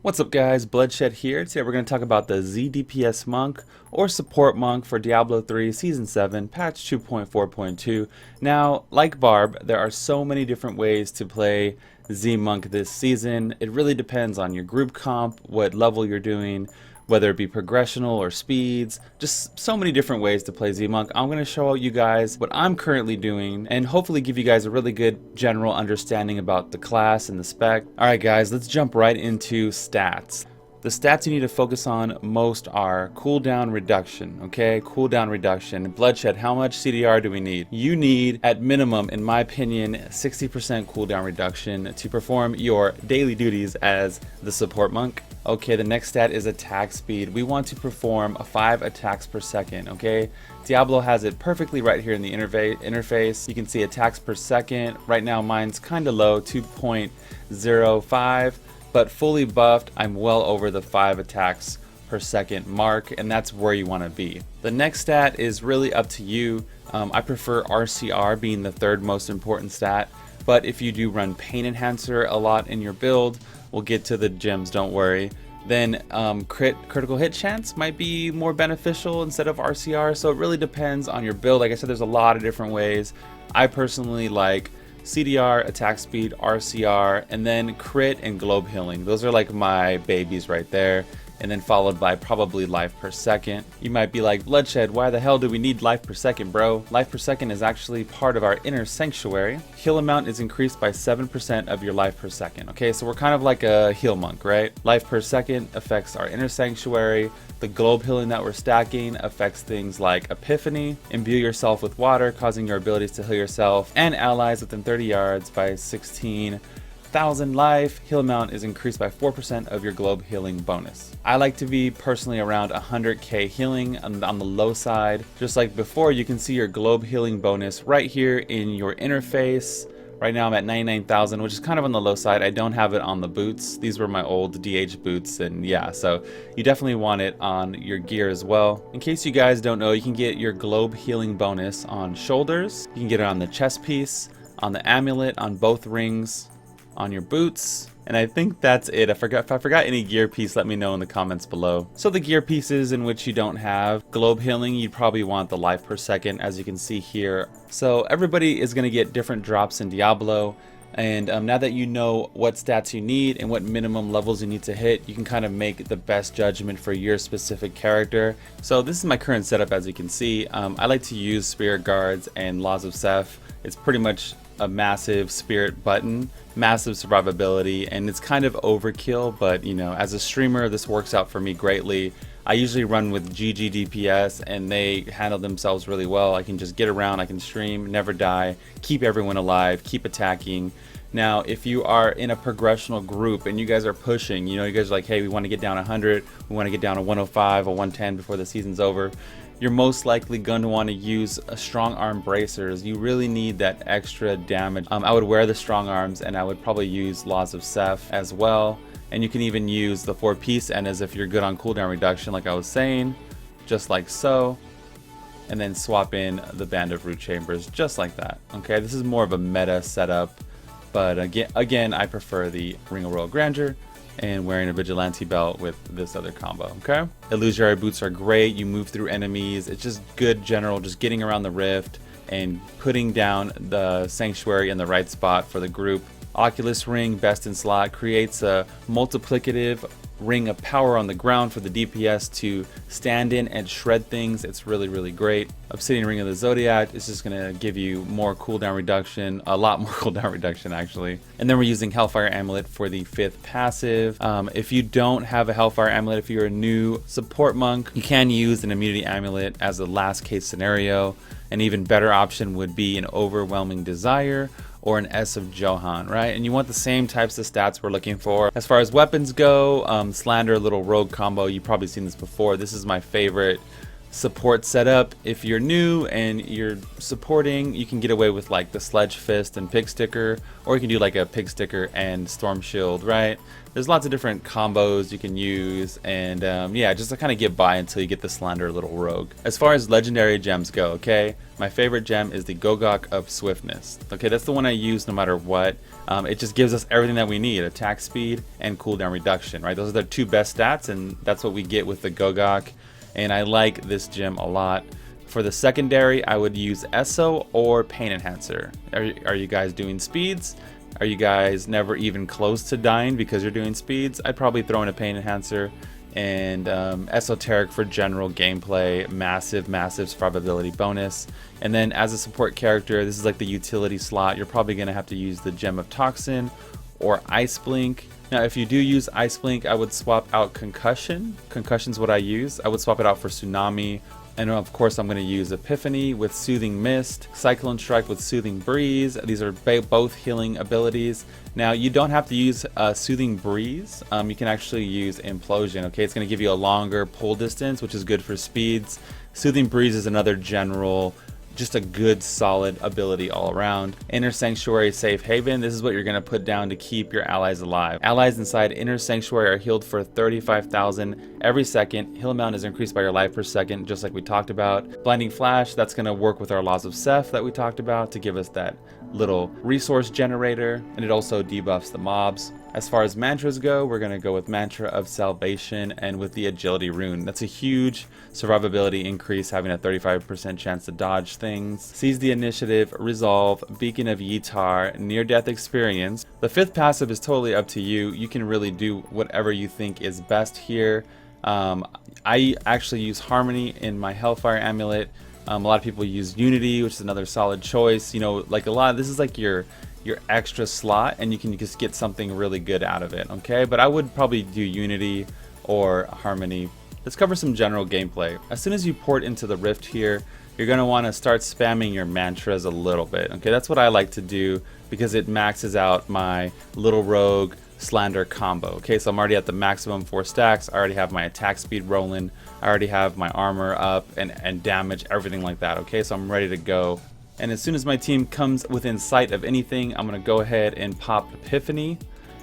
What's up guys, Bloodshed here. Today we're going to talk about the ZDPS Monk or Support Monk for Diablo 3 Season 7 Patch 2.4.2. Now, like Barb, there are so many different ways to play Z Monk this season. It really depends on your group comp, what level you're doing, whether it be progressional or speeds, just so many different ways to play Z Monk. I'm going to show you guys what I'm currently doing and hopefully give you guys a really good general understanding about the class and the spec. Alright guys, let's jump right into stats. The stats you need to focus on most are cooldown reduction, okay? Cooldown reduction. Bloodshed, how much CDR do we need? You need, at minimum, in my opinion, 60% cooldown reduction to perform your daily duties as the support monk. Okay, the next stat is attack speed. We want to perform 5 attacks per second, okay? Diablo has it perfectly right here in the interface. You can see attacks per second. Right now mine's kind of low, 2.05. But fully buffed, I'm well over the 5 attacks per second mark, and that's where you want to be. The next stat is really up to you. I prefer RCR being the third most important stat, but if you do run Pain Enhancer a lot in your build, we'll get to the gems, don't worry, then critical hit chance might be more beneficial instead of RCR, so it really depends on your build. Like I said, there's a lot of different ways. I personally like CDR, attack speed, RCR, and then crit and globe healing. Those are like my babies right there. And then followed by probably life per second. You might be like, Bloodshed, why the hell do we need life per second, bro? Life per second is actually part of our inner sanctuary. Heal amount is increased by 7% of your life per second. Okay, so we're kind of like a heal monk, right? Life per second affects our inner sanctuary. The globe healing that we're stacking affects things like Epiphany. Imbue yourself with water, causing your abilities to heal yourself and allies within 30 yards by 16,000 life. Heal amount is increased by 4% of your globe healing bonus. I like to be personally around 100k healing on the low side. Just like before, you can see your globe healing bonus right here in your interface. Right now I'm at 99,000, which is kind of on the low side. I don't have it on the boots. These were my old DH boots, and yeah, so you definitely want it on your gear as well. In case you guys don't know, you can get your globe healing bonus on shoulders. You can get it on the chest piece, on the amulet, on both rings, on your boots, and I think that's it. If I forgot any gear piece, let me know in the comments below. So the gear pieces in which you don't have globe healing, you'd probably want the life per second, as you can see here. So everybody is going to get different drops in Diablo, and now that you know what stats you need and what minimum levels you need to hit, you can kind of make the best judgment for your specific character. So this is my current setup, as you can see. I like to use Spirit Guards and Laws of Seth. It's pretty much a massive spirit button, massive survivability, and it's kind of overkill, but you know, as a streamer this works out for me greatly. I usually run with GG DPS and they handle themselves really well. I can just get around, I can stream, never die, keep everyone alive, keep attacking. Now if you are in a progressional group and you guys are pushing, you know, you guys are like, hey, we want to get down 100, we want to get down to 105 or 110 before the season's over, you're most likely going to want to use a strong arm bracers. You really need that extra damage. I would wear the strong arms, and I would probably use Laws of Seth as well. And you can even use the 4-piece Enas if you're good on cooldown reduction, like I was saying, just like so. And then swap in the Band of Root Chambers, just like that. Okay, this is more of a meta setup, but again, I prefer the Ring of Royal Grandeur and wearing a vigilante belt with this other combo. Okay, illusionary boots are great. You move through enemies. It's just good general, just getting around the rift and putting down the sanctuary in the right spot for the group. Oculus ring, best in slot, creates a multiplicative ring of power on the ground for the DPS to stand in and shred things. It's really, really great. Obsidian Ring of the Zodiac is just gonna give you more cooldown reduction, a lot more cooldown reduction actually. And then we're using Hellfire Amulet for the 5th passive. If you don't have a Hellfire Amulet, if you're a new support monk, you can use an Immunity Amulet as a last case scenario. An even better option would be an Overwhelming Desire or an S of Johan, right? And you want the same types of stats we're looking for. As far as weapons go, Slander, little rogue combo, you've probably seen this before. This is my favorite support setup. If you're new and you're supporting, you can get away with like the Sledge Fist and Pig Sticker, or you can do like a Pig Sticker and Storm Shield, right? There's lots of different combos you can use, and yeah, just to kind of get by until you get the slender little rogue. As far as legendary gems go, okay, my favorite gem is the Gogok of Swiftness. Okay, that's the one I use no matter what. It just gives us everything that we need: attack speed and cooldown reduction, right? Those are the two best stats, and that's what we get with the Gogok. And I like this gem a lot. For the secondary, I would use Esso or Pain Enhancer. Are you guys doing speeds? Are you guys never even close to dying because you're doing speeds? I'd probably throw in a Pain Enhancer, and Esoteric for general gameplay, massive survivability bonus. And then as a support character, this is like the utility slot. You're probably going to have to use the Gem of Toxin or Ice Blink. Now, if you do use Ice Blink, I would swap out Concussion. Concussion's what I use. I would swap it out for Tsunami. And of course, I'm going to use Epiphany with Soothing Mist, Cyclone Strike with Soothing Breeze. These are both healing abilities. Now, you don't have to use Soothing Breeze. You can actually use Implosion. Okay, it's going to give you a longer pull distance, which is good for speeds. Soothing Breeze is another general, just a good solid ability all around. Inner Sanctuary Safe Haven, this is what you're going to put down to keep your allies alive. Allies inside Inner Sanctuary are healed for 35,000 every second. Heal amount is increased by your life per second, just like we talked about. Blinding Flash, that's going to work with our Laws of Seth that we talked about to give us that little resource generator, and it also debuffs the mobs. As far as mantras go, we're going to go with Mantra of Salvation and with the Agility Rune. That's a huge survivability increase, having a 35% chance to dodge things. Seize the Initiative, Resolve, Beacon of Yitar, Near-Death Experience. The fifth passive is totally up to you. You can really do whatever you think is best here. I actually use Harmony in my Hellfire Amulet. A lot of people use Unity, which is another solid choice. You know, like a lot of this is like your extra slot, and you can just get something really good out of it. Okay, but I would probably do Unity or Harmony. Let's cover some general gameplay. As soon as you port into the Rift here, you're going to want to start spamming your mantras a little bit. Okay, that's what I like to do because it maxes out my Little Rogue Slander combo. Okay, so I'm already at the maximum 4 stacks. I already have my attack speed rolling. I already have my armor up and damage, everything like that. Okay, so I'm ready to go. And as soon as my team comes within sight of anything, I'm going to go ahead and pop Epiphany.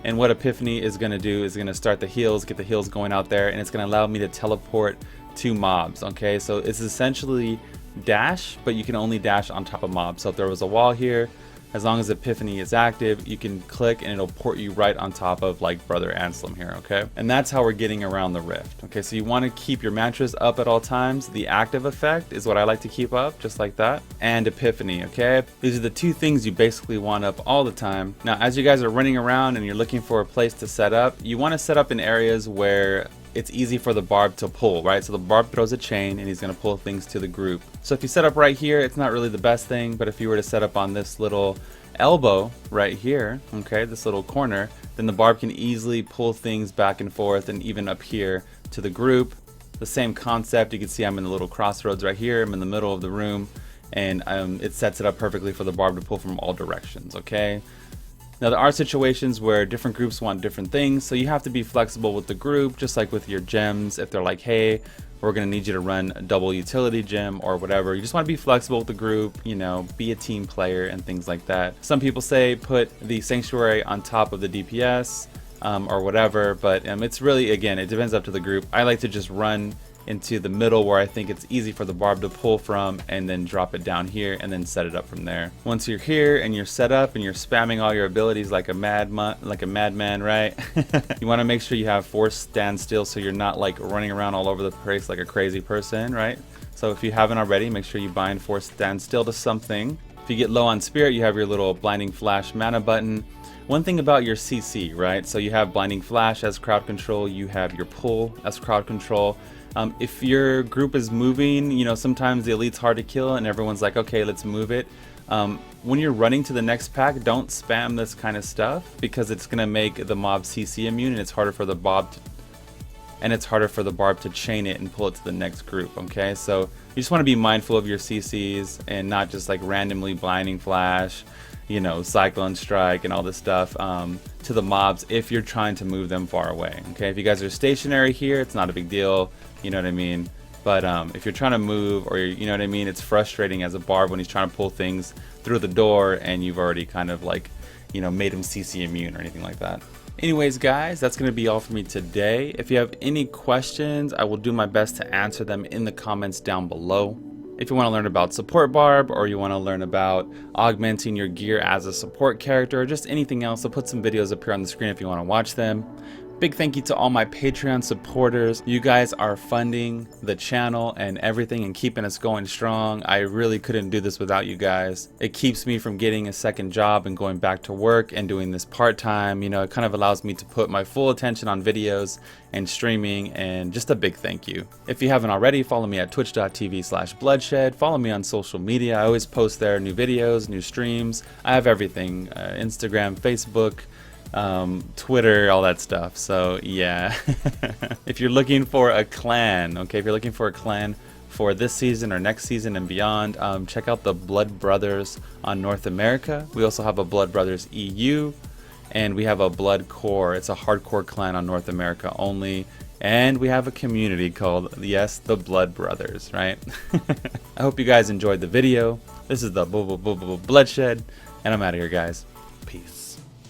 And what Epiphany is going to do is going to start the heals, get the heals going out there, and it's going to allow me to teleport to mobs. Okay, so it's essentially dash, but you can only dash on top of mobs. So if there was a wall here, as long as Epiphany is active, you can click and it'll port you right on top of like Brother Anselm here, okay? And that's how we're getting around the Rift. Okay, so you want to keep your mantras up at all times. The active effect is what I like to keep up, just like that. And Epiphany, okay? These are the two things you basically want up all the time. Now, as you guys are running around and you're looking for a place to set up, you want to set up in areas where it's easy for the barb to pull, right? So the barb throws a chain and he's going to pull things to the group. So if you set up right here, it's not really the best thing, but if you were to set up on this little elbow right here, okay, this little corner, then the barb can easily pull things back and forth and even up here to the group. The same concept, you can see I'm in the little crossroads right here. I'm in the middle of the room, and it sets it up perfectly for the barb to pull from all directions, okay? Now, there are situations where different groups want different things, so you have to be flexible with the group, just like with your gems. If they're like, hey, we're going to need you to run a double utility gem or whatever, you just want to be flexible with the group, you know, be a team player and things like that. Some people say put the Sanctuary on top of the DPS or whatever, but it's really, again, it depends up to the group. I like to just run into the middle where I think it's easy for the barb to pull from, and then drop it down here and then set it up from there. Once you're here and you're set up and you're spamming all your abilities like a madman, right? You want to make sure you have force standstill so you're not like running around all over the place like a crazy person, right? So if you haven't already, make sure you bind force standstill to something. If you get low on spirit, you have your little blinding flash mana button. One thing about your CC, right? So you have blinding flash as crowd control, you have your pull as crowd control. If your group is moving, you know, sometimes the elite's hard to kill and everyone's like, okay, let's move it. When you're running to the next pack, don't spam this kind of stuff because it's going to make the mob CC immune, and it's harder for the barb to chain it and pull it to the next group, okay? So you just want to be mindful of your CCs and not just like randomly blinding flash, you know, cyclone strike and all this stuff to the mobs if you're trying to move them far away, okay? If you guys are stationary here, it's not a big deal, you know what I mean? But if you're trying to move, or you know what I mean, it's frustrating as a barb when he's trying to pull things through the door and you've already kind of like, you know, made him CC immune or anything like that. Anyways, guys, that's going to be all for me today. If you have any questions, I will do my best to answer them in the comments down below. If you want to learn about support barb, or you want to learn about augmenting your gear as a support character, or just anything else, I'll put some videos up here on the screen if you want to watch them. Big thank you to all my Patreon supporters. You guys are funding the channel and everything and keeping us going strong. I really couldn't do this without you guys. It keeps me from getting a second job and going back to work and doing this part-time. You know, it kind of allows me to put my full attention on videos and streaming, and just a big thank you. If you haven't already, follow me at twitch.tv/bloodshed. Follow me on social media. I always post there new videos, new streams. I have everything, Instagram, Facebook, Twitter, all that stuff. So yeah. If you're looking for a clan, okay, if you're looking for a clan for this season or next season and beyond, check out the Blood Brothers on North America. We also have a Blood Brothers EU, and we have a Blood Core. It's a hardcore clan on North America only, and we have a community called, yes, the Blood Brothers, right? I hope you guys enjoyed the video. This is the Bloodshed, and I'm out of here, guys. Peace.